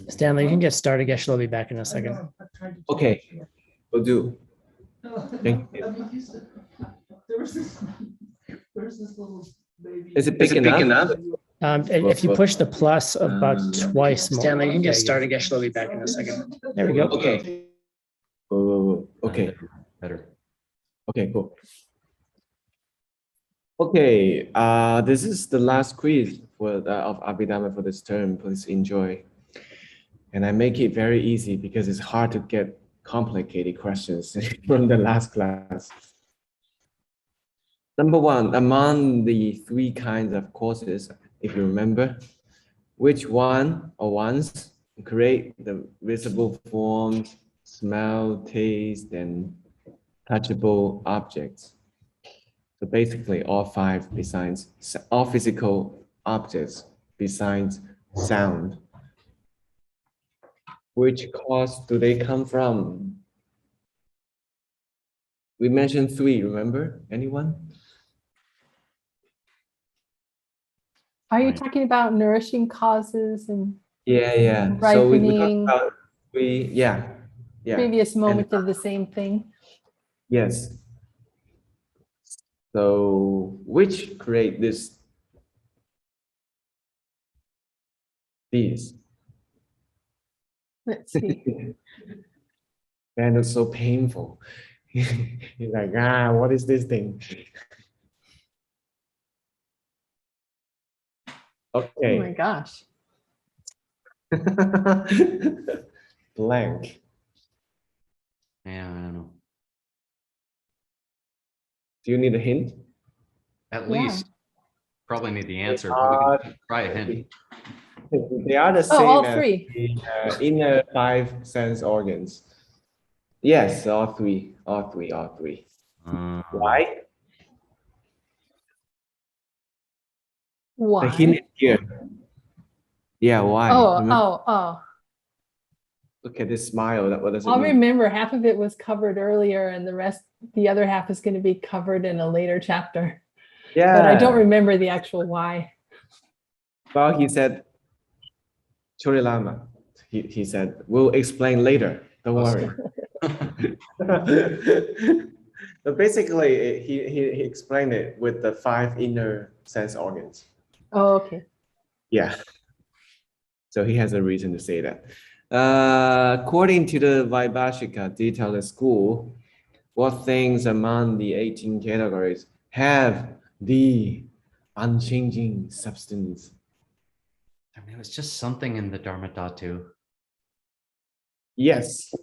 Stanley, you can get started. I guess she'll be back in a second. Okay, will do. Thank you. Is it big enough? If you push the plus about twice more. Stanley, you can get started. I guess she'll be back in a second. There we go. Okay. Whoa. Okay. Better. Okay, cool. Okay, this is the last quiz of Abhidharma for this term. Please enjoy. And I make it very easy because it's hard to get complicated questions from the last class. Number one, among the three kinds of causes, if you remember, which one or ones create the visible forms, smell, taste, and touchable objects? So basically all five besides, all physical objects besides sound. Which cause do they come from? We mentioned three, remember? Anyone? Are you talking about nourishing causes and Yeah. ripening? So we talked about three, yeah. Previous moment of the same thing. Yes. So which create these? Let's see. And it's so painful. He's like, what is this thing? Okay. Oh my gosh. Blank. Yeah, I don't know. Do you need a hint? At Yeah. least probably need the answer. But we can try a hint. They are the same all as three. the inner five sense organs. Yes, all three. Why? Why? The hint is here. Yeah, why? Oh. Look at this smile. What does it I'll mean? remember half of it was covered earlier and the other half is going to be covered in a later chapter. Yeah. But I don't remember the actual why. Well, he said, Chori Lama, he said, we'll explain later. Don't worry. But basically, he explained it with the five inner sense organs. Oh, okay. Yeah. So he has a reason to say that. According to the Vaibhashika detailed school, what things among the 18 categories have the unchanging substance? I mean, it was just something in the Dharma Dhatu. Yes,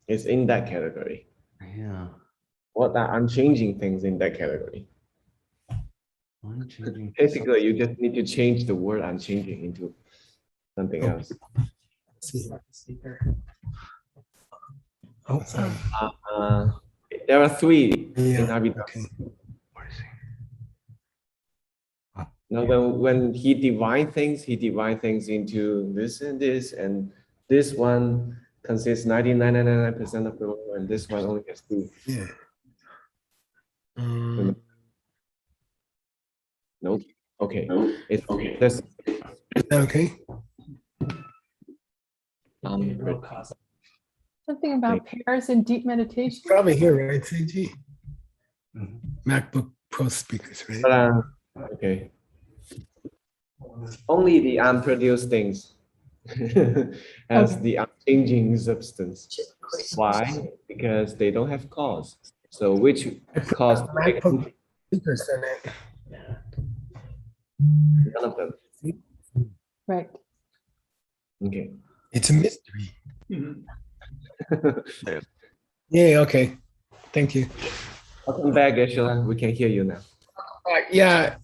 it's in that category. Yeah. What are unchanging things in that category? Unchanging. Basically, you just need to change the word unchanging into something else. There are three in Abhidharma. Now, when he divides things into this and this, and this one consists 99.99% of the world, and this one only has two. Yeah. Nope. Okay. It's okay. That's Okay. Something about pairs and deep meditation. Probably here, right, CG? MacBook Pro speakers, right? okay. Only the unproduced things as the unchanging substance. Why? Because they don't have cause. So which cause? MacBook speakers in it. None of them. Right. Okay. It's a mystery. Yeah, okay. Thank you. Welcome back, Ashila. We can hear you now.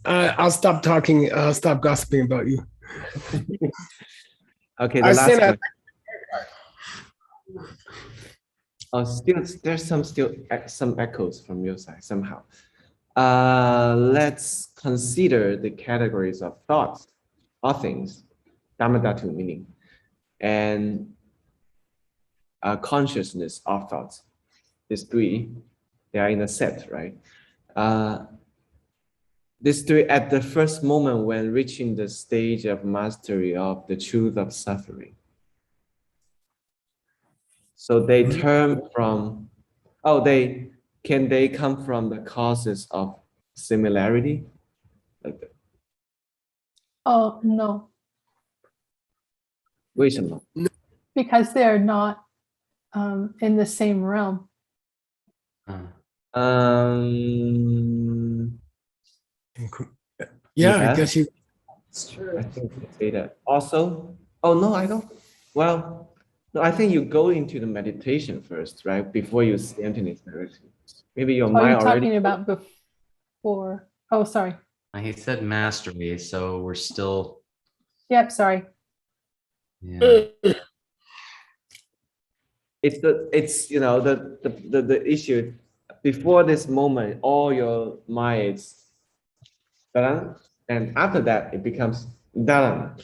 I'll stop talking. I'll stop gossiping about you. Okay, the last one. Oh, there's some echoes from your side somehow. Let's consider the categories of thoughts or things, Dhammadhatu meaning, and consciousness of thoughts. These three, they are in a set, right? These three at the first moment when reaching the stage of mastery of the truth of suffering. So they turn from, they come from the causes of similarity? Like, Oh, no, 为什么? because they're not in the same realm. Yeah, I guess you. It's true. I think you say that. Also, oh no, I don't. Well, no, I think you go into the meditation first, right? Before you see entities directly. Maybe your Oh, mind you're already. talking about before. Oh, sorry. He said mastery, so we're still. Yep, sorry. Yeah. It's you know the issue. Before this moment, all your mind is done, and after that it becomes done.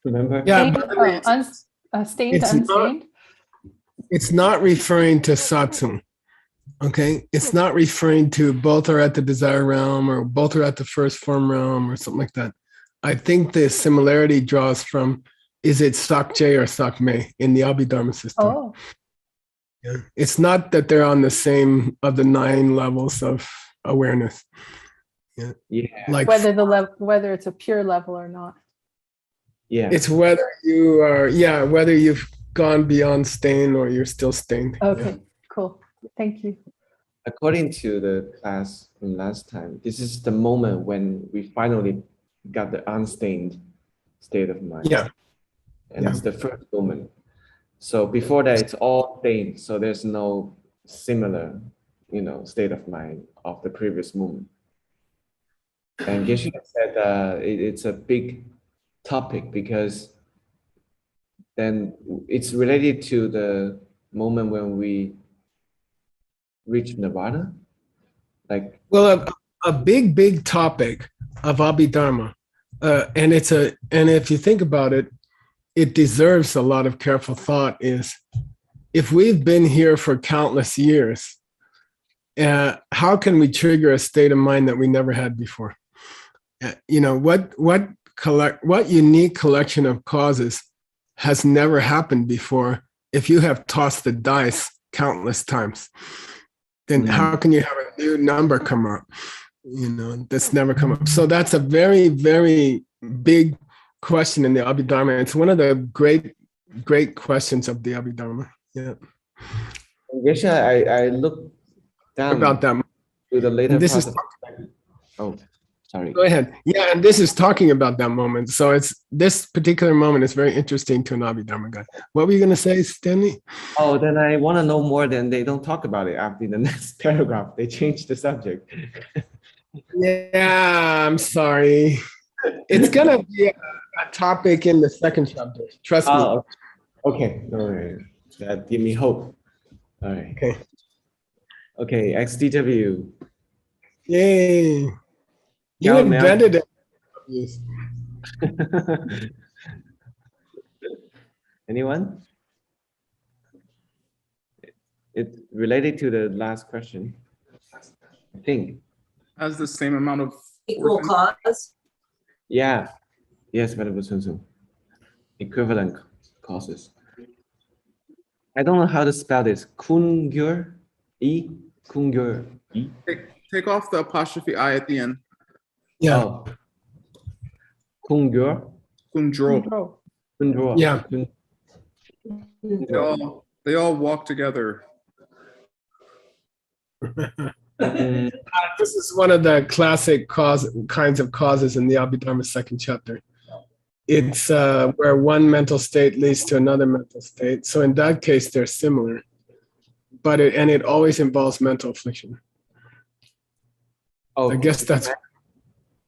Remember? Yeah, Stained to unstained. It's not referring to satsum. Okay, it's not referring to both are at the desire realm or both are at the first form realm or something like that. I think the similarity draws from, is it Sakje or Sakme in the Abhidharma system? Oh, Yeah. It's not that they're on the same of the 9 levels of awareness. Yeah. Like whether it's a pure level or not. Yeah. it's whether you are, whether you've gone beyond stain or you're still stained. Okay, cool. Thank you. According to the class from last time, this is the moment when we finally got the unstained state of mind. Yeah. And it's the first moment. So before that, it's all stained. So there's no similar, state of mind of the previous moment. And Geshe said it's a big topic because then it's related to the moment when we reach nirvana. Like, well, a big topic of Abhidharma, and if you think about it, it deserves a lot of careful thought. Is if we've been here for countless years, how can we trigger a state of mind that we never had before? What unique collection of causes has never happened before? If you have tossed the dice countless times, then how can you have a new number come up? That's never come up. So that's a very, very big question in the Abhidharma. It's one of the great questions of the Abhidharma. Yeah. Geshe, I looked down about that to the later this part is sorry. Go ahead. Yeah, and this is talking about that moment. So it's this particular moment is very interesting to an Abhidharma guy. What were you going to say, Stanley? Oh, then I want to know more. Then they don't talk about it after the next paragraph. They changed the subject. Yeah, I'm sorry. It's going to be a topic in the second chapter. Trust me. Okay. No worries. That give me hope. All right. Okay, XDW. Yay. You invented it. Anyone? It's related to the last question, I think. Has the same amount of equal cause? Yeah. Yes, Venerable Sun Tzu. Equivalent causes. I don't know how to spell this. Kungyur E? Kungyur E? Take off the apostrophe I at the end. Yeah. Oh. Kungyur? Kundro. Kundro. Yeah. They all walk together. This is one of the classic kinds of causes in the Abhidharma second chapter. It's where one mental state leads to another mental state. So in that case, they're similar, but it always involves mental affliction. Oh, I guess that's.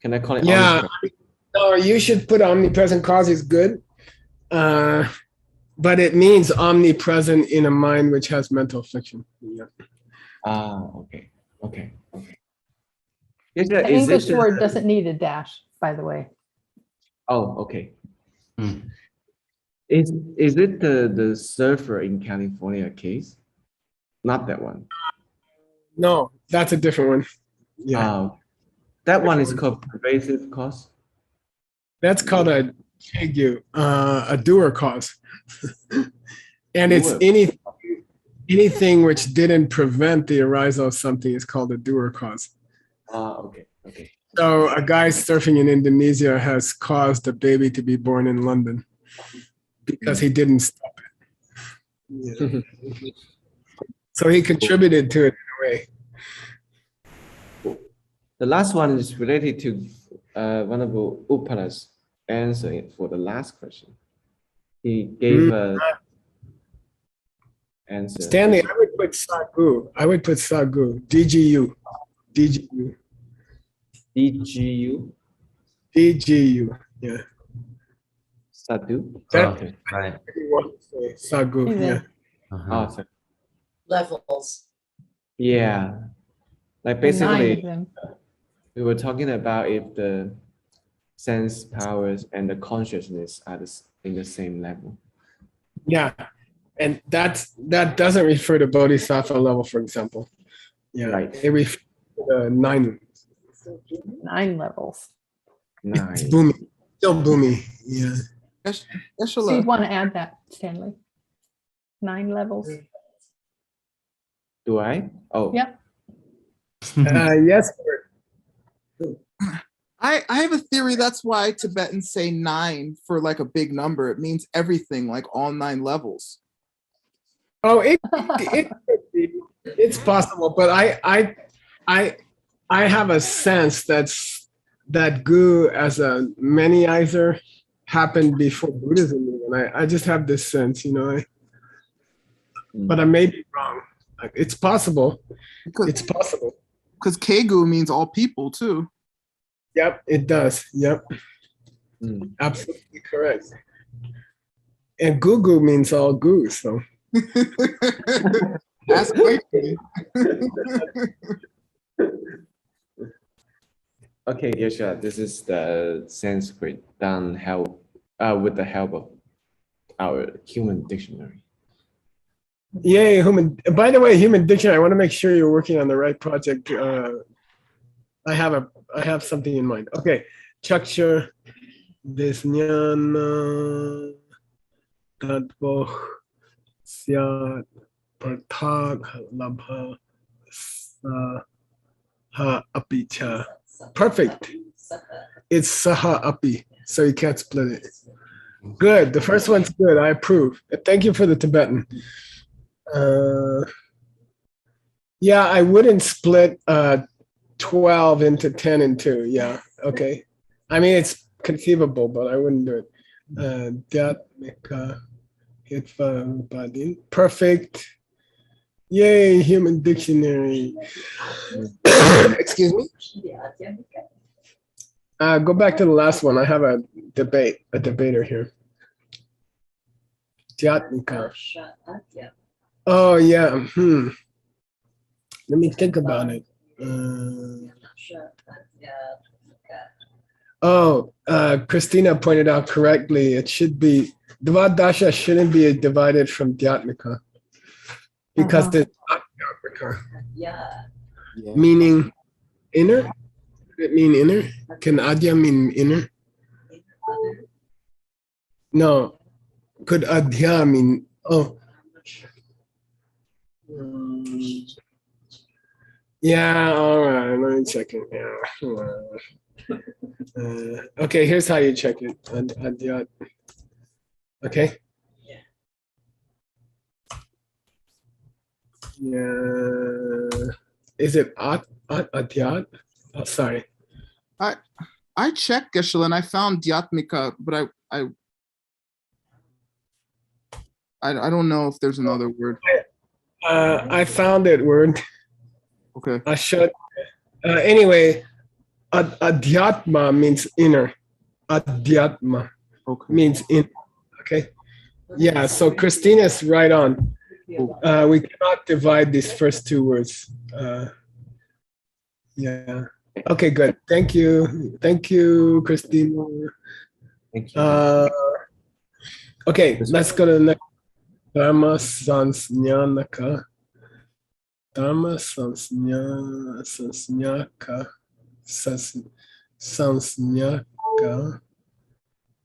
Can I call it? Yeah. No, you should put omnipresent cause is good, but it means omnipresent in a mind which has mental affliction. Yeah. Okay. The English word doesn't need a dash, by the way. Oh, okay. Is it the surfer in California case? Not that one. No, that's a different one. Yeah. That one is called pervasive cause. That's called a chegu, a doer cause. And it's Doer. anything which didn't prevent the arisal of something is called a doer cause. Okay. So a guy surfing in Indonesia has caused a baby to be born in London because he didn't stop it. Yeah. So he contributed to it in a way. The last one is related to one of Uppala's answer for the last question. He gave a answer. Stanley, I would put Sagu. DGU. DGU. Yeah. Sadu. That- Okay, right. Sagu. Yeah. Uh-huh. Sorry. Levels. Yeah. Like The 9 of basically, them. we were talking about if the sense powers and the consciousness are in the same level. Yeah. And that doesn't refer to Bodhisattva level, for example. Yeah. Right. It refers to the 9. 9 levels. It's 9. Bhumi. Still Bhumi. Yeah. Yes, So you'd want to add that, Stanley. 9 levels. Do I? Oh. Yep. Yes. I have a theory that's why Tibetans say 9 for like a big number. It means everything, like all 9 levels. Oh, it's possible, but I have a sense that Gu as a manyizer happened before Buddhism, and I just have this sense, but I may be wrong. It's possible. It's possible. Because Kegu means all people too. Yep, it does. Yep, absolutely correct. And Gugu means all Gu, so. That's crazy. Okay, Yasha, this is the Sanskrit done with the help of our human dictionary. Yay, human. By the way, human dictionary, I want to make sure you're working on the right project. I have something in mind. Okay. Chaksha, Visnyana, Tadvoh, Syat, Parthak, Labha, Saha, Apicha. Perfect. It's Saha Api, so you can't split it. Good. The first one's good. I approve. Thank you for the Tibetan. Yeah, I wouldn't split 12 into 10 and 2. Yeah, okay. I mean, it's conceivable, but I wouldn't do it. Dhyatmika, Hitva, Upadin. Perfect. Yay, human dictionary. Excuse me. Go back to the last one. I have a debater here. Dhyatmika. Oh, yeah. Let me think about it. Christina pointed out correctly. It should be, Dvadasha shouldn't be divided from Dhyatmika because there's not Dhyatmika. Yeah. Meaning inner? Could it mean inner? Can Adya mean inner? No. Could Adya mean, yeah, all right. Let me check it. Yeah. Okay, here's how you check it. Adyat. Okay. Yeah. Is it Adyat? Oh, sorry. I checked Geshe and I found Dhyatmika, but I don't know if there's another word. I found it word. Okay. I should. Anyway, Adhyatma means inner. Adhyatma means inner. Okay. Yeah. So Christina's right on. We cannot divide these first 2 words. Yeah. Okay. Good. Thank you. Thank you, Christina. Thank you. Okay. Let's go to the next. Dharma Sansnyanaka. Dharma Sansnyaka. Samsnyaka.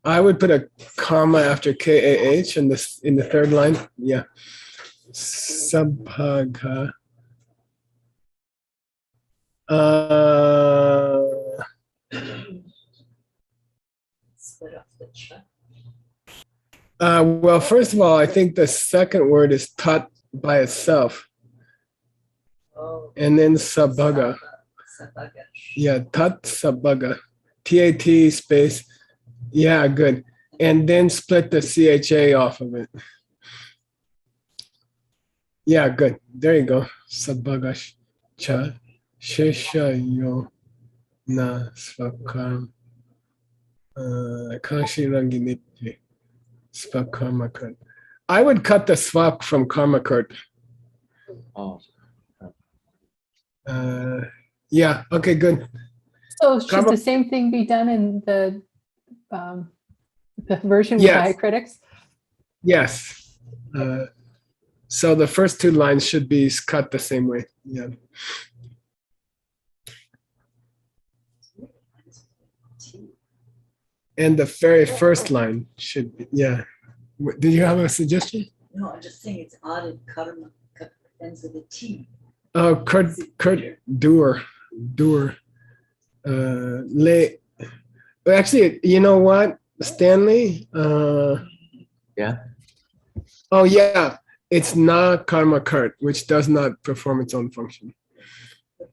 I would put a comma after KAH in the third line. Yeah. Sabhaga. Split off the cha. Well, first of all, I think the second word is tat by itself. Oh. And then sabhaga. Sabaga. Yeah, tat sabhaga. TAT space. Yeah, good. And then split the CHA off of it. Yeah, good. There you go. Sabhagash cha sheshayo na svakam kashiranginiti svakamakut. I would cut the svak from karmakurt. Oh. Yeah, okay, good. So should Karma- the same thing be done in the version with Yes. diacritics? Yes. So the first two lines should be cut the same way. Yeah. And the very first line should be, yeah. Did you have a suggestion? No, I'm just saying it's odd in karma ends with a T. Oh, Kurt, doer. Actually, you know what, Stanley? Yeah. Oh, yeah. It's not karma Kurt, which does not perform its own function.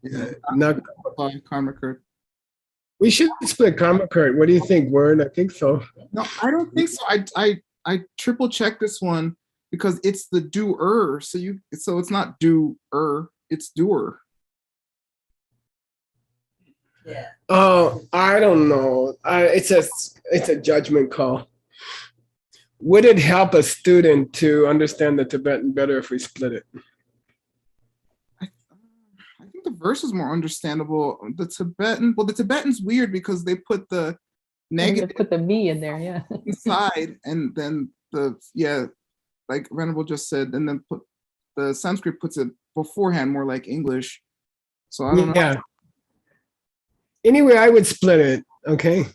Yeah, not. Karma Kurt. We should split karma Kurt. What do you think, Word? I think so. No, I don't think so. I triple checked this one because it's the doer. So it's not doer, it's doer. Yeah. Oh, I don't know. It's a judgment call. Would it help a student to understand the Tibetan better if we split it? I think the verse is more understandable. The Tibetan's weird because they put the negative Put the me in there, yeah. inside, and then like Venerable just said, and then put the Sanskrit puts it beforehand, more like English. So I don't know. Yeah. Anyway, I would split it. Okay.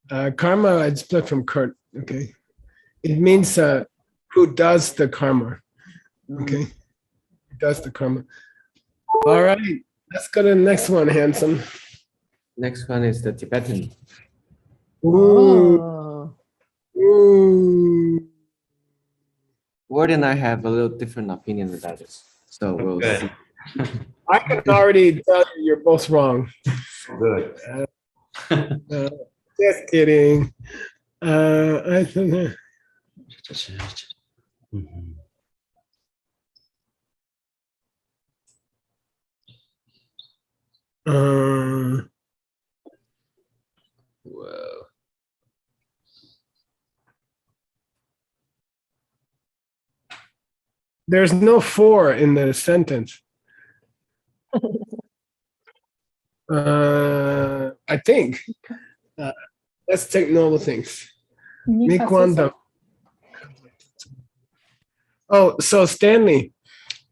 Karma, I'd split from Kurt. Okay. It means who does the karma. Okay. Who does the karma. All right. Let's go to the next one, Hanson. Next one is the Tibetan. Ooh. Oh. Ooh. Ward and I have a little different opinion about this. So we'll Good. see. I can already tell you you're both wrong. Good. Just kidding. I think. Mhm. Whoa. There's no for in the sentence. I think. Let's take noble things. Mikwanda. Oh, so Stanley,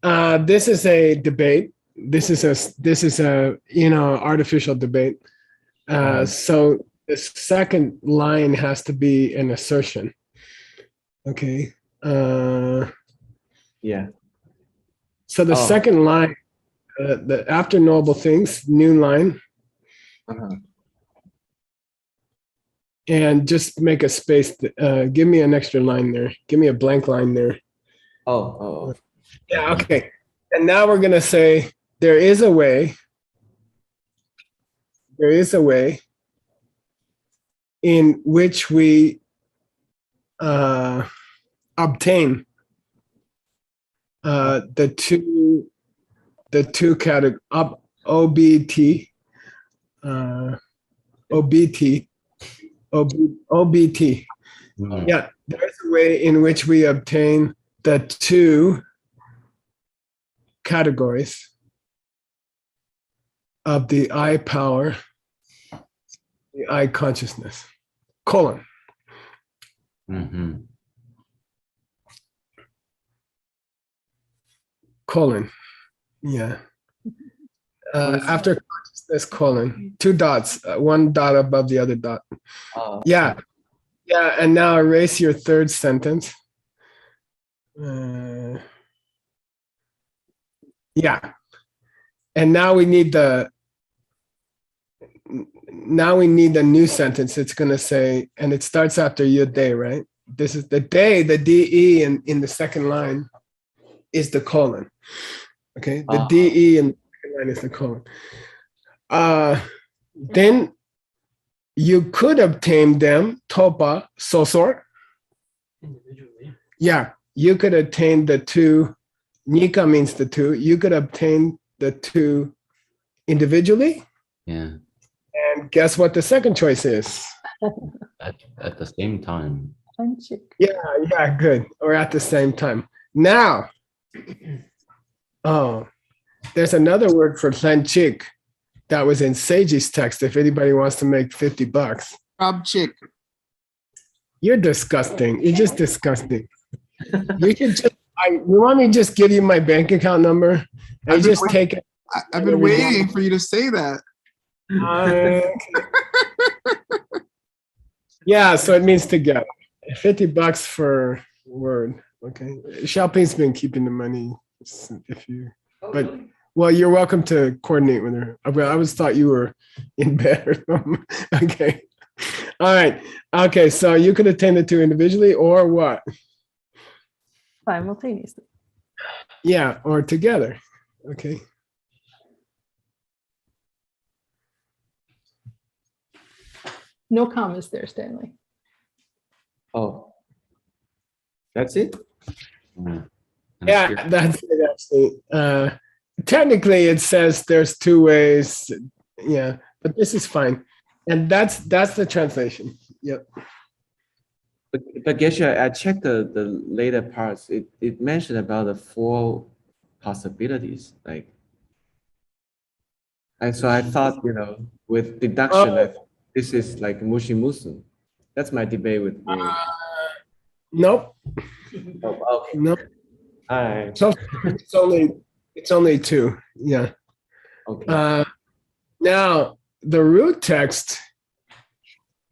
this is a debate. This is a artificial debate. So the second line has to be an assertion. Okay. Yeah. So the second line, the after noble things, new line, and just make a space. Give me an extra line there. Give me a blank line there. Oh. Yeah. Okay. And now we're gonna say there is a way. There is a way in which we obtain the two categories OBT, OBT. Yeah, there's a way in which we obtain the two categories of the I power, the I consciousness, colon. Mhm. Colon. Yeah. After consciousness, colon, 2 dots, 1 dot above the other dot. Yeah. Yeah, and now erase your third sentence. Yeah. And now we need the new sentence. It's going to say, and it starts after your day, right? This is the day, the DE in the second line is the colon. Okay, the DE in the second line is the colon. Then you could obtain them, topa, sosor. Yeah, you could obtain the 2, nika means the 2. You could obtain the 2 individually. Yeah. And guess what the second choice is? At the same time. Yeah, good. Or at the same time. Now, there's another word for Tlenchik that was in Seiji's text. If anybody wants to make $50, Rob chick. you're disgusting. You're just disgusting. You should just. You want me to just give you my bank account number and just take it? I've been waiting for you to say that. Yeah, so it means together. $50 for word. Okay, Xiaoping's been keeping the money. Well, you're welcome to coordinate with her. I always thought you were in bed or something. Okay, all right. Okay, so you could attend the 2 individually or what? Simultaneously. Yeah, or together. Okay. No commas there, Stanley. Oh, that's it? Yeah, that's it actually. Technically, it says there's 2 ways. Yeah, but this is fine. And that's the translation. Yep. But Geshe, I checked the later parts. It mentioned about the 4 possibilities. And so I thought, with deduction, this is like Mushimusu. That's my debate with you. Nope. Oh, okay. Nope. All right. So it's only 2. Yeah. Okay. Now the root text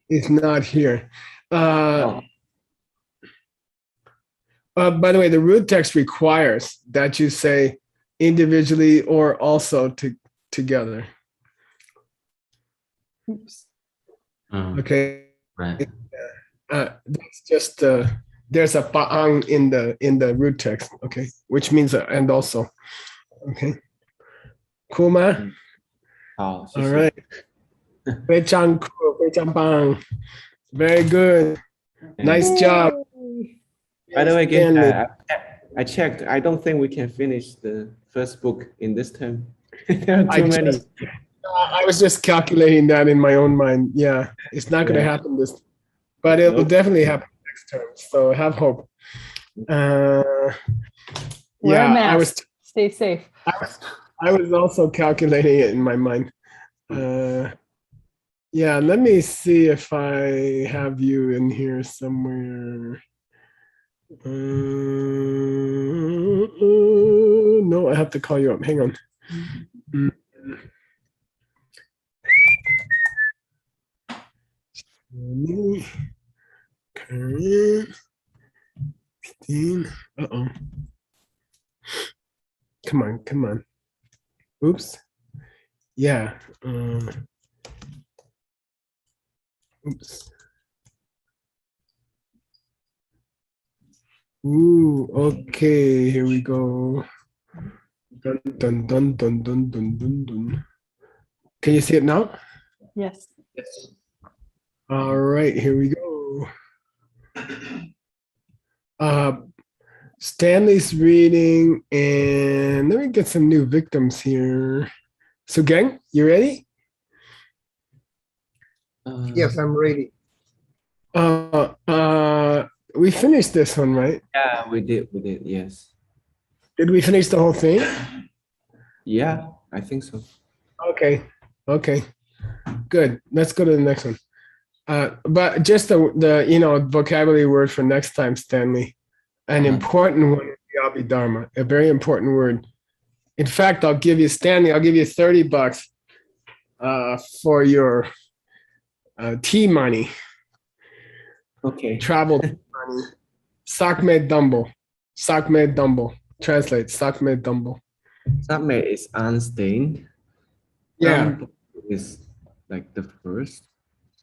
is not here. By the way, the root text requires that you say individually or also together. Oops. Okay. Right. That's just there's a pa'ang in the root text. Okay, which means and also. Okay. Kuma. All right. 非常cool, 非常棒. Very good. Nice job. By the way, again, Stanley. I checked. I don't think we can finish the first book in this term. There are too many. I was just calculating that in my own mind. Yeah, it's not going to happen but it will definitely happen next term. So have hope. Wear a mask. Stay safe. I was also calculating it in my mind. Yeah, let me see if I have you in here somewhere. No, I have to call you up. Hang on. Current. Uh-oh. Come on. Oops. Yeah. Oops. Ooh, okay, here we go. Dun, dun, dun, dun, dun, dun, dun, dun. Can you see it now? Yes. Yes. All right, here we go. Stanley's reading, and let me get some new victims here. So, gang, you ready? Yes, I'm ready. We finished this one, right? Yeah, we did, yes. Did we finish the whole thing? Yeah, I think so. Okay, good. Let's go to the next one. But just the vocabulary word for next time, Stanley. An important one is the Abhidharma, a very important word. In fact, I'll give you, Stanley, I'll give you $30 for your tea money, Okay. travel money. Sakme Dumbo. Sakme Dumbo. Translate. Sakme Dumbo. Submit is unstained. Yeah. Dumbo is like the first.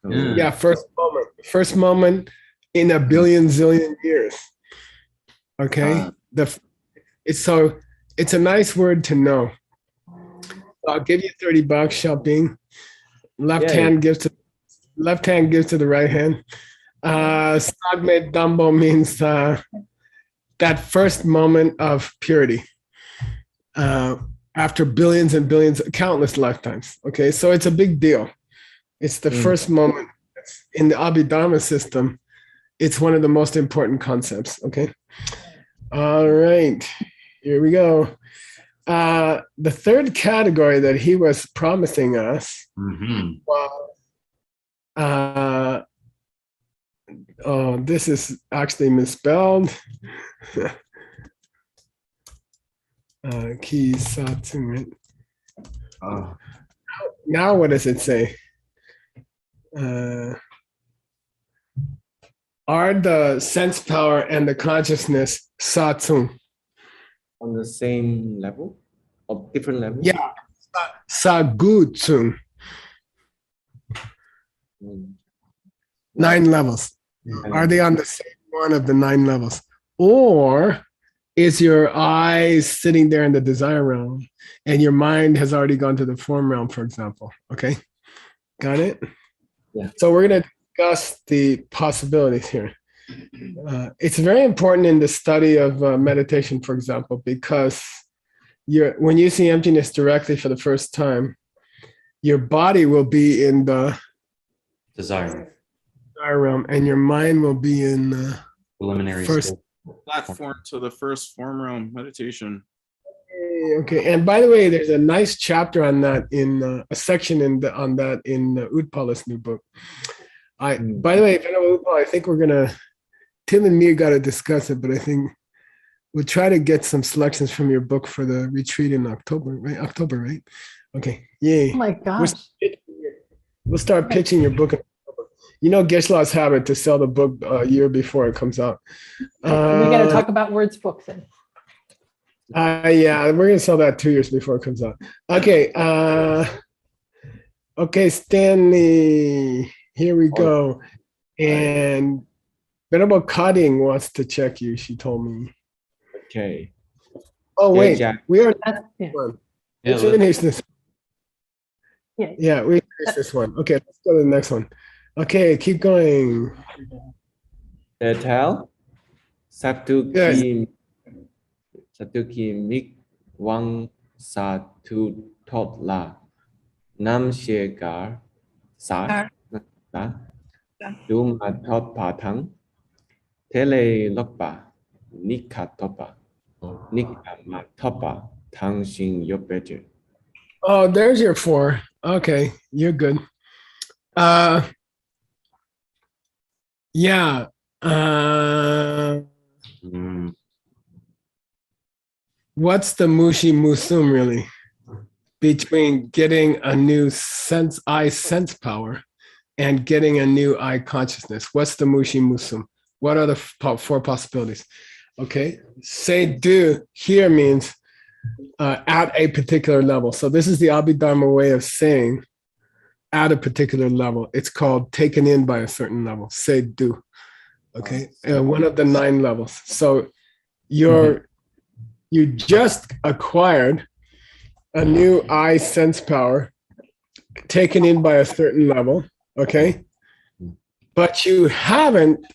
So Yeah, first moment. First moment in a billion zillion years. Okay. It's a nice word to know. I'll give you $30, Xiaoping. Left hand gives to the right hand. Sagme Dumbo means that first moment of purity after billions and billions, countless lifetimes. Okay, so it's a big deal. It's the first moment in the Abhidharma system. It's one of the most important concepts. Okay. All right, here we go. The third category that he was promising us was, oh, this is actually misspelled. Kisatsu. Now what does it say? Are the sense power and the consciousness satsung? on the same level or different level? Yeah, sagutsung. 9 levels. Are they on the same one of the 9 levels? Or is your eyes sitting there in the desire realm and your mind has already gone to the form realm, for example? Okay, got it? Yeah. So we're going to discuss the possibilities here. It's very important in the study of meditation, for example, because when you see emptiness directly for the first time, your body will be in the Desire. realm and your mind will be in the Preliminary first state. Platform to the first form realm meditation. Okay, and by the way, there's a nice chapter on that in a section on that in Utpala's new book. By the way, Venerable Utpal, I think we're gonna, Tim and me got to discuss it, but I think we'll try to get some selections from your book for the retreat in October, right? October, right? Okay, yay. Oh my gosh. We'll start pitching your book. You know Geshe-la's habit to sell the book a year before it comes out. We got to talk about words books then. Yeah, we're gonna sell that 2 years before it comes out. Okay, okay, Stanley, here we go. And Venerable Cutting wants to check you. She told me. Okay. Oh wait, Jack. we are Yeah. one. Yeah, Let's finish this. Yeah. Yeah, we finished this one. Okay, let's go to the next one. Okay, keep going. Tell Satuki Mik Wang Satu Tot La Nam Shegar Sa Dum Atot Patang Tele Lokpa Nikatopa Nikamatopa Tang Shin Yopeje. Oh, there's your 4. Okay, you're good. Yeah. What's the mushi musum really between getting a new sense power and getting a new eye consciousness? What's the mushi musum? What are the 4 possibilities? Okay, say do here means at a particular level. So this is the Abhidharma way of saying at a particular level. It's called taken in by a certain level. Say do. Okay, one of the 9 levels. So you just acquired a new eye sense power taken in by a certain level. Okay, but you haven't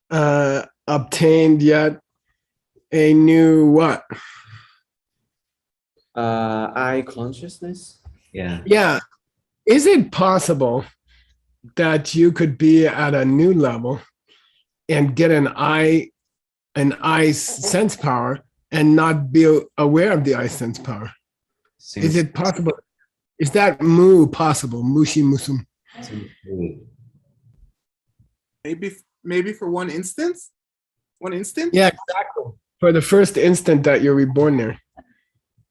obtained yet a new what? Eye consciousness. Yeah. Yeah. Is it possible that you could be at a new level and get an eye sense power and not be aware of the eye sense power? Is it possible? Is that possible? Mushi musum. Maybe for one instance? One instant? Yeah, exactly. For the first instant that you're reborn there.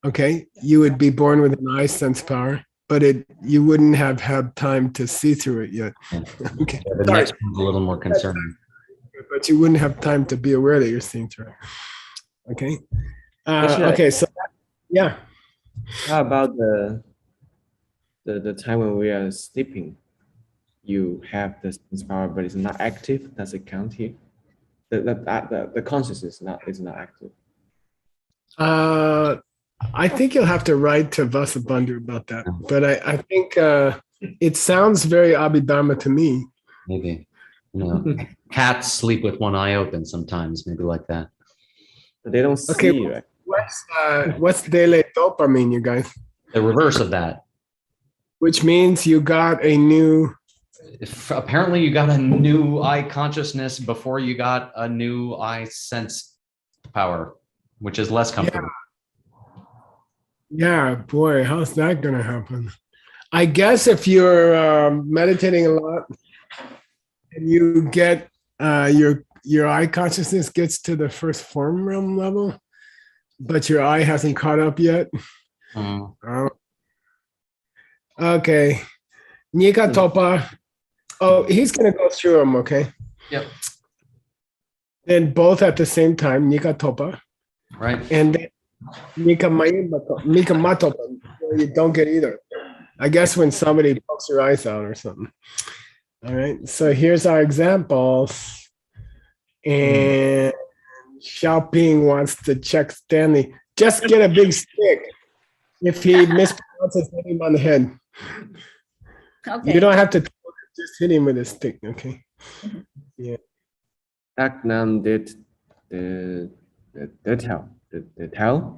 okay, you would be born with an eye sense power, but you wouldn't have had time to see through it yet. Okay. Yeah, the Sorry. next one's a little more concerning. But you wouldn't have time to be aware that you're seeing through it. Okay. Okay. So yeah. How about the time when we are sleeping? You have the sense power, but it's not active. Does it count here? The consciousness is not active. I think you'll have to write to Vasubandhu about that. But I think it sounds very Abhidharma to me. Maybe. You know, cats sleep with one eye open sometimes, maybe like that. But they don't Okay, see, right? what's dele topa mean, you guys? The reverse of that. Which means you got a new. Apparently you got a new eye consciousness before you got a new eye sense power, which is less comfortable. Yeah, boy, how's that gonna happen? I guess if you're meditating a lot and you get your eye consciousness gets to the first form realm level, but your eye hasn't caught up yet. Okay. Nika Topa. Oh, he's gonna go through them, okay? Yep. Then both at the same time, Nika Topa. Right. And then Mika Matopa. You don't get either. I guess when somebody pokes your eyes out or something. All right. So here's our examples. And Xiaoping wants to check Stanley. Just get a big stick. If he mispronounces, hit him on the head. Okay. You don't have to just hit him with a stick, okay? Yeah. Agnam did the tell. The tell?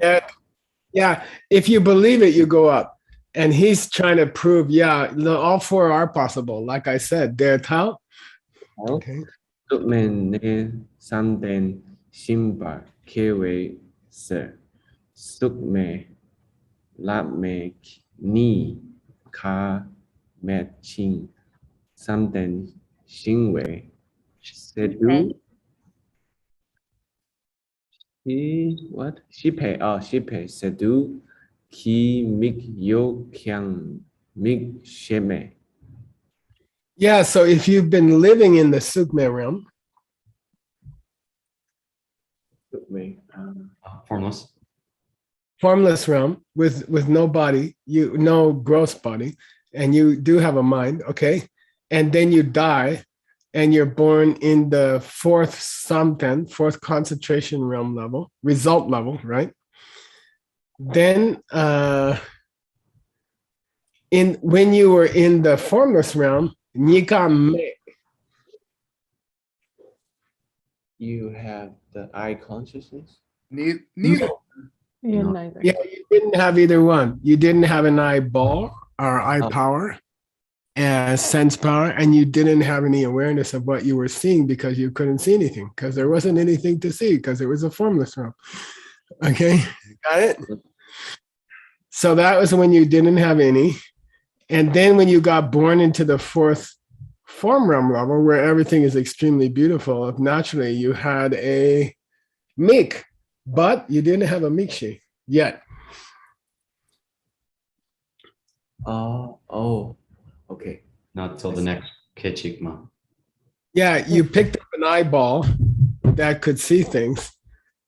Yeah. If you believe it, you go up. And he's trying to prove, all four are possible. Like I said, they're tell. Okay. Tukmen ne samden shimba kewe se. Sukme lapme ni ka met ching. Samden shingwe. Sedu. What? Shipe. Oh, shipe. Sedu. Ki mik yo kyang mik sheme. Yeah, so if you've been living in the Sukme realm, formless realm with no body, no gross body, and you do have a mind, okay? And then you die and you're born in the fourth samten, fourth concentration realm level, result level, right? Then when you were in the formless realm, Nika me. You have the eye consciousness? Neither. Yeah, No. neither. Yeah, you didn't have either one. You didn't have an eyeball or eye power and sense power, and you didn't have any awareness of what you were seeing because you couldn't see anything because there wasn't anything to see because it was a formless realm. Okay, got it? So that was when you didn't have any. And then when you got born into the fourth form realm level, where everything is extremely beautiful, naturally you had a mik, but you didn't have a mikshi yet. Oh, okay. Not till the next Kechikma. Yeah, you picked up an eyeball that could see things,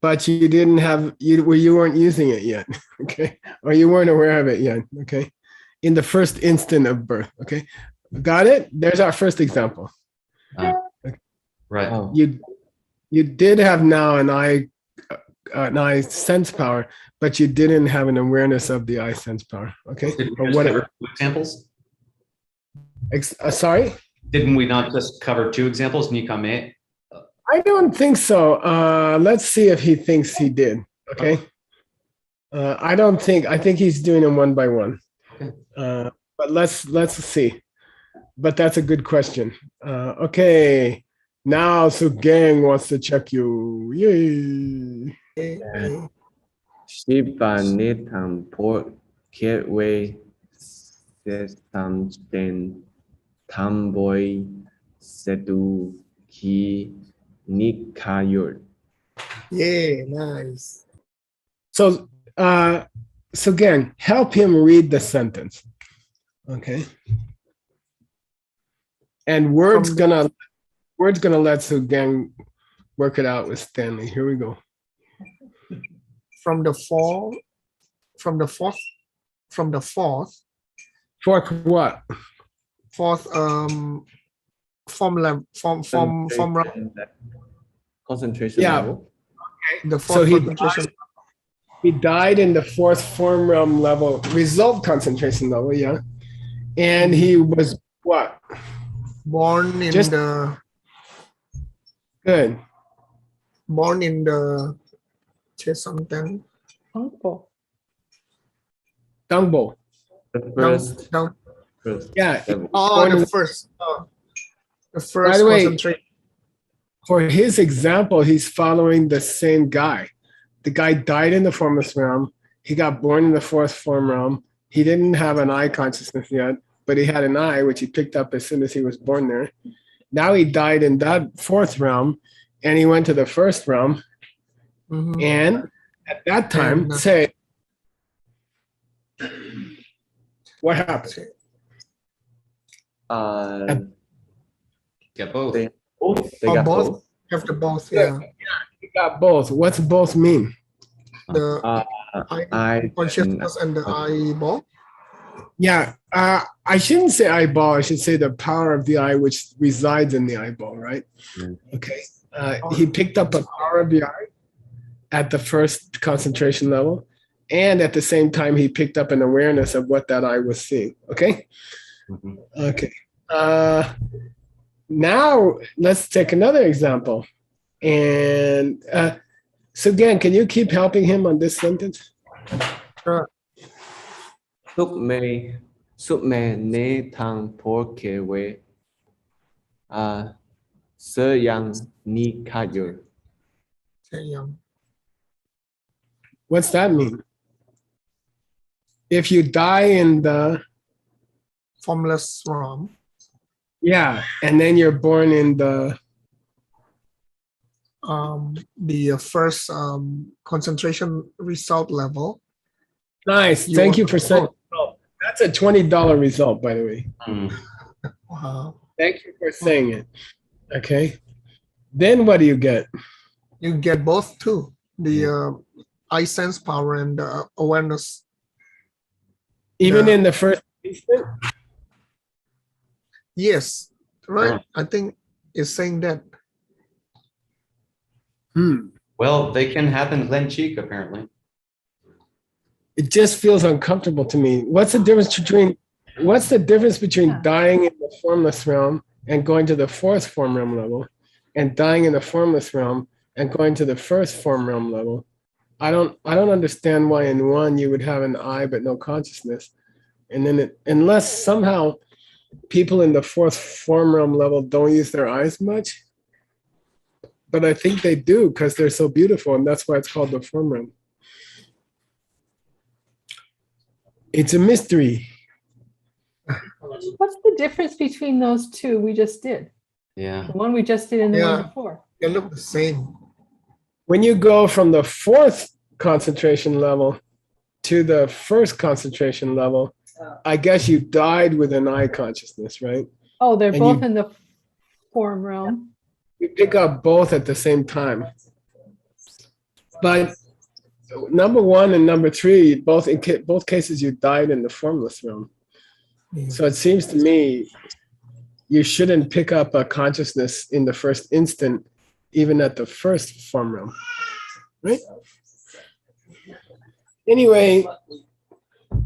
but you didn't have, you weren't using it yet, okay? Or you weren't aware of it yet, okay? In the first instant of birth, okay? Got it? There's our first example. Okay. Right. Oh. You did have now an eye sense power, but you didn't have an awareness of the eye sense power, okay? Or whatever. Examples? Sorry? Didn't we not just cover two examples, Nikame? I don't think so. Let's see if he thinks he did, okay? I think he's doing them one by one. Okay. But let's see. But that's a good question. Okay, now Gang wants to check you. Yay! Shiba netam por ketwe sesamsten tamboy sedu ki nikayur. Yeah, nice. So So again, help him read the sentence. Okay. And Word's gonna let Sugang work it out with Stanley. Here we go. From the fourth Fourth what? form round. Concentration Yeah. level. The So fourth he concentration. He died in the fourth form realm level, result concentration level, yeah. And he was what? Born in Just- the Good. something. Uncle. Dungbo. The first. Down. First Yeah. level. Oh, Born in- the first. The By first the way, concentration. For his example, he's following the same guy. The guy died in the formless realm. He got born in the fourth form realm. He didn't have an eye consciousness yet, but he had an eye, which he picked up as soon as he was born there. Now he died in that fourth realm, and he went to the first realm. Mhm. And at that time, And, say, what happened? Get both. They both. They Oh, got both? both. Have the both, yeah. He got both. What's both mean? The I consciousness and the eyeball. Yeah, I shouldn't say eyeball. I should say the power of the eye, which resides in the eyeball, right? Mm. Okay. He picked up a power of the eye at the first concentration level, and at the same time, he picked up an awareness of what that eye was seeing. Okay. Mhm. Okay. Now let's take another example. And so again, can you keep helping him on this sentence? Súc mê né thang por ke we sơ yang ni kayo. What's that mean? If you die in the Formless realm. yeah, and then you're born in the First concentration result level. nice. You Thank want you to for saying. Oh, that's a $20 result, by the way. Mm. Wow. Thank you for saying it. Okay. Then what do you get? You get both too. The eye sense power and the awareness. Even Yeah. in the first instant? Yes, right. Oh. I think it's saying that. Well, they can happen Glen Cheek, apparently. It just feels uncomfortable to me. What's the difference between Yeah. dying in the formless realm and going to the fourth form realm level, and dying in the formless realm and going to the first form realm level? I don't understand why in one you would have an eye but no consciousness, and then unless somehow people in the fourth form realm level don't use their eyes much, but I think they do because they're so beautiful, and that's why it's called the form realm. It's a mystery. What's the difference between those two we just did? Yeah. The one we just did and the Yeah. one before. They look the same. When you go from the fourth concentration level to the first concentration level, I guess you died with an eye consciousness, right? Oh, they're And both you- in the form realm. You pick up both at the same time. But number one and number three, both cases, you died in the formless realm. So it seems to me you shouldn't pick up a consciousness in the first instant, even at the first form realm, right? Anyway,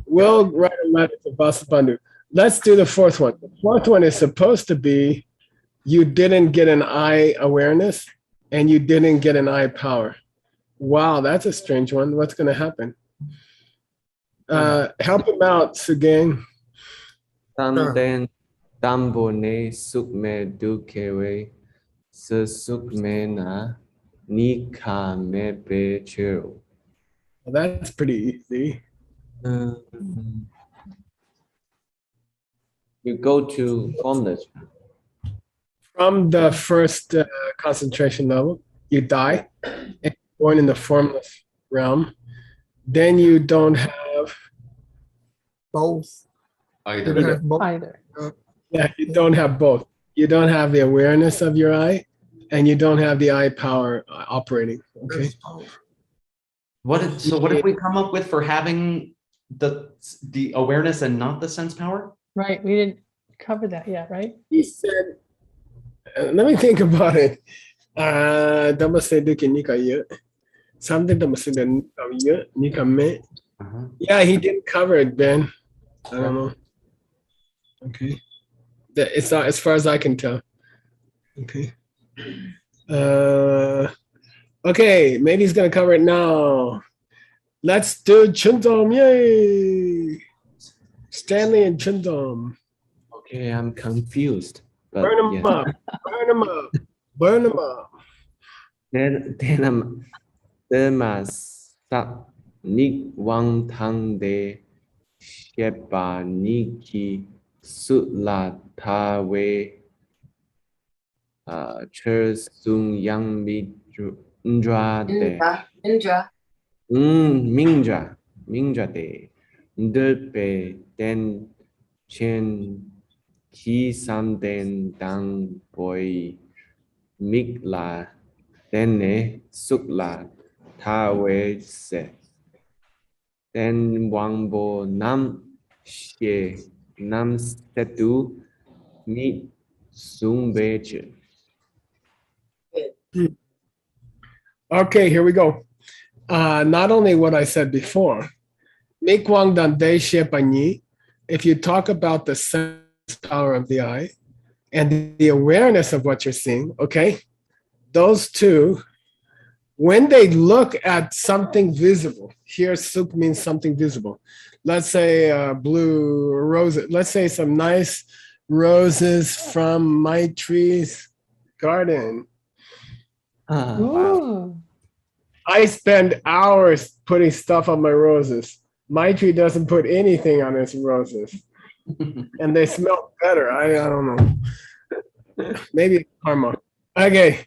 we'll write a letter to Vasubandhu. Let's do the fourth one. The fourth one is supposed to be you didn't get an eye awareness and you didn't get an eye power. Wow, that's a strange one. What's going to happen? Help him out, Sugang. Tam ten tambo ne suk me du kewe sơ suk me na ni ka me be chiro. Well, that's pretty easy. You go to formless. From the first concentration level, you die, and you're born in the formless realm. Then you don't have both. You Either. can have both. Either. Yeah, you don't have both. You don't have the awareness of your eye, and you don't have the eye power operating. Okay. So what did we come up with for having the awareness and not the sense power? Right. We didn't cover that yet, right? He said, let me think about it. Something Uh-huh. Yeah, he didn't cover it, Ben. I don't know. Okay. It's not as far as I can tell. Okay. Okay, maybe he's gonna cover it now. Let's do Chundom, yay! Stanley and Chundom. Okay, I'm confused. But Burn them yeah. up, burn them up, burn them up. Sa nik wang thang de shepa niki sutla ta we chur sung yang mindra de mindra de ndpe den chen ki sam den dang boy mikla denne sukla ta we se den wang bo nam she nam setu mi sung beche. Okay, here we go. Not only what I said before, Mikwang Dande Shepanyi, if you talk about the sense power of the eye and the awareness of what you're seeing, okay, those two, when they look at something visible, here suk means something visible. Let's say blue roses, let's say some nice roses from Maitri's garden. Wow. Ooh. I spend hours putting stuff on my roses. Maitri doesn't put anything on his roses. And they smell better. I don't know. Maybe it's karma. Okay.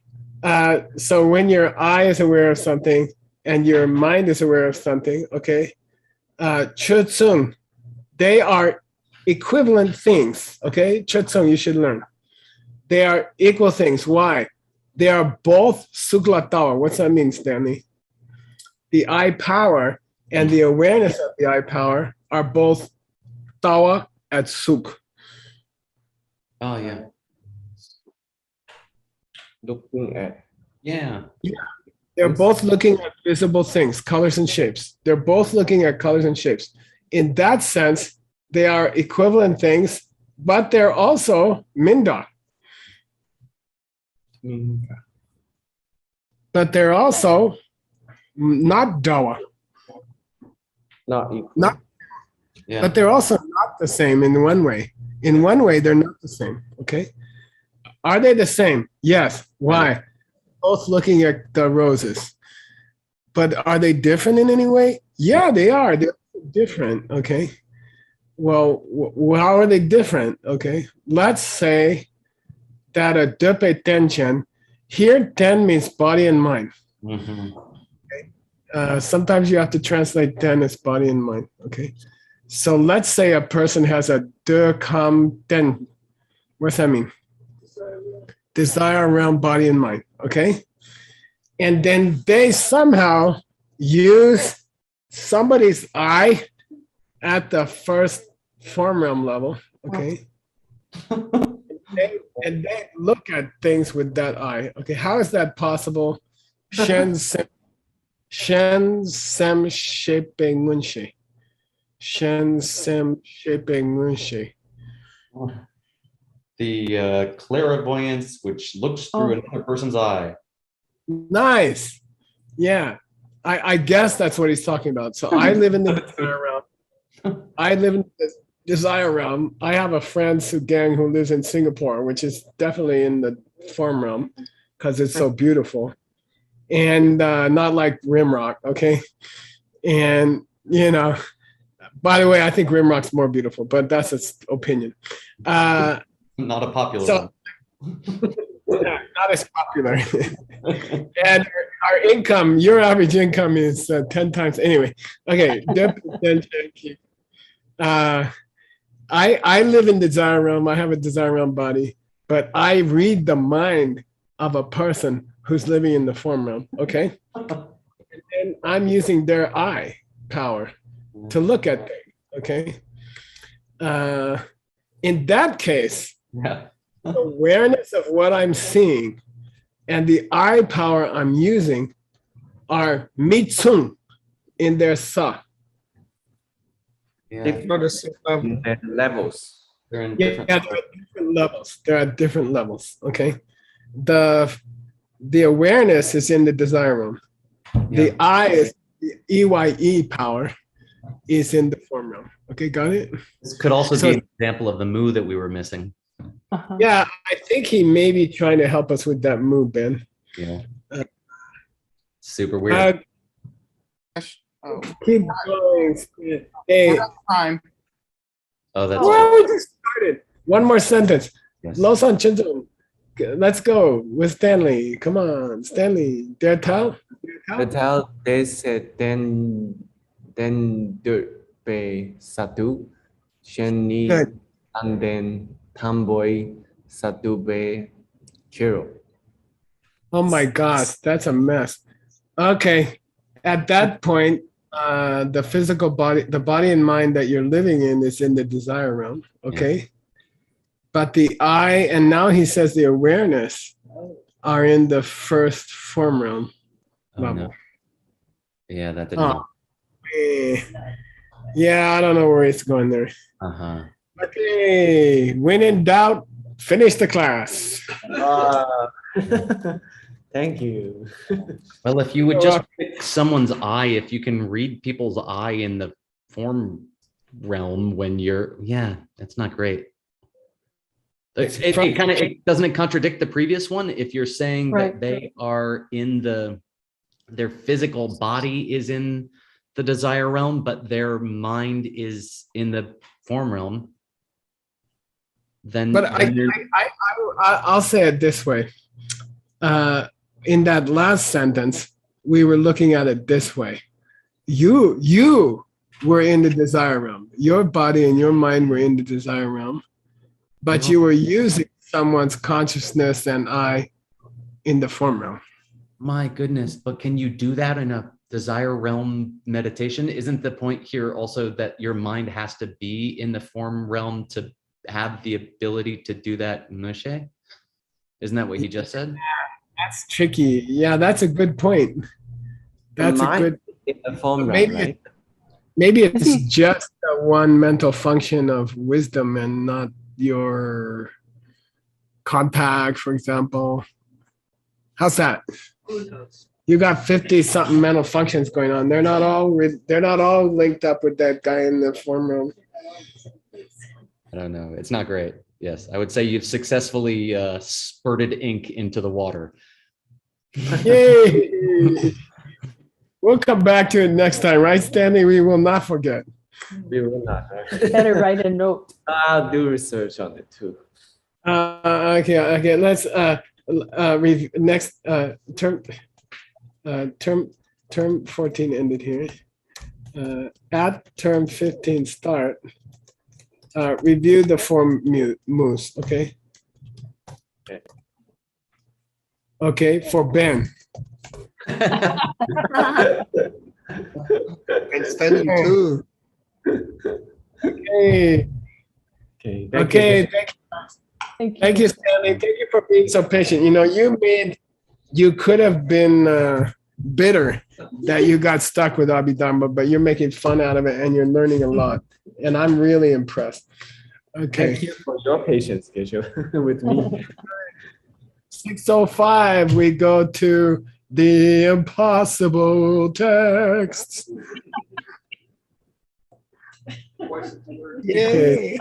So when your eye is aware of something and your mind is aware of something, okay, Chutsung, they are equivalent things, okay? Chutsung, you should learn. They are equal things. Why? They are both Sukla Tawa. What's that mean, Stanley? The eye power and the awareness of the eye power are both Tawa at Suk. Oh yeah. Looking at Yeah. They're both looking at visible things, colors and shapes. They're both looking at colors and shapes. In that sense, they are equivalent things, but they're also Minda. But they're also not Dawa. not equal. Not, Yeah. but they're also not the same in one way. In one way, they're not the same. Okay. Are they the same? Yes. Why? Both looking at the roses. But are they different in any way? Yeah, they are. They're different. Okay. Well, how are they different? Okay. Let's say that a dupe tension, here 10 means body and mind. Mhm. Sometimes you have to translate 10 as body and mind. Okay. So let's say a person has a de kam ten. What's that mean? Desire around body and mind. Okay. And then they somehow use somebody's eye at the first form realm level. Okay. And they look at things with that eye. Okay. How is that possible? Shen Sem Shaping Munshi. Shen Sem Shaping Munshi. The clairvoyance which looks through another person's eye. Nice. Yeah. I guess that's what he's talking about. So I live in the desire realm. I live in the desire realm. I have a friend, Sugang, who lives in Singapore, which is definitely in the form realm because it's so beautiful. And not like Rimrock, okay? And, you know, by the way, I think Rimrock's more beautiful, but that's its opinion. Not a popular one. Yeah, not as popular. And our income, your average income is 10 times. Anyway, okay. I live in the desire realm. I have a desire realm body, but I read the mind of a person who's living in the form realm. Okay, and I'm using their eye power to look at things. Okay, in that case, Yeah. awareness of what I'm seeing and the eye power I'm using are mitsung in their sa. Yeah. Not the same level. In the levels. They're in Yeah, different. there are different levels. There are different levels. Okay, the awareness is in the desire realm. The I is the EYE power is in the form realm. Okay, got it? This could also So- be an example of the moo that we were missing. Uh-huh. Yeah, I think he may be trying to help us with that move, Ben. Yeah. Uh, Super weird. Oh, Keep going. Hey, we're out of time. Oh, that's well, we just started. One more sentence. yes. Losan Chinzun. Let's go with Stanley. Come on, Stanley. Dare tell? The tell they said then be satu Chen ni Good. and then tomboy satu be chiro. Oh my gosh, that's a mess. Okay, at that point, the physical body, the body and mind that you're living in is in the desire realm. Okay, but the I, and now he says the awareness are in the first form realm Oh, level. no. Yeah, that didn't Oh. help. Eh, yeah, I don't know where it's going there. Uh-huh. Okay, when in doubt, finish the class. Thank you. Well, if you would just pick someone's eye, if you can read people's eye in the form realm when you're, yeah, that's not great. It kind of, doesn't it contradict the previous one? If you're saying Right. that they are in their physical body is in the desire realm, but their mind is in the form realm, then, But I'll say it this way. In that last sentence, we were looking at it this way. You were in the desire realm. Your body and your mind were in the desire realm, but you were using someone's consciousness and I in the form realm. my goodness, but can you do that in a desire realm meditation? Isn't the point here also that your mind has to be in the form realm to have the ability to do that mushe? Isn't that what he just said? That's tricky. Yeah, that's a good point. That's a Mind good. in the form Maybe realm, right? Maybe it's just a one mental function of wisdom and not your contact, for example. How's that? You got 50 something mental functions going on. They're not all linked up with that guy in the form room. I don't know. It's not great. Yes, I would say you've successfully spurted ink into the water. Yay! We'll come back to it next time, right, Stanley? We will not forget. We will not. Better write a note. I'll do research on it too. Okay. Let's next term 14 ended here. At term 15 start. Review the form moves. Okay. Okay, for Ben. And Stanley too. Okay. Okay. Okay. Thank Thank you, Stanley. Thank you for being so patient. You know, you could have been bitter that you got stuck with Abhidharma, but you're making fun out of it and you're learning a lot. And I'm really impressed. Okay. Thank you for your patience, Keshu, with me. 605, we go to the impossible texts. Yay.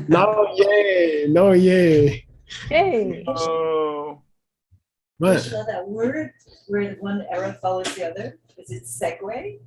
No, yay. No, yay. Yay. Oh, What? So that word where one arrow follows the other, is it segue?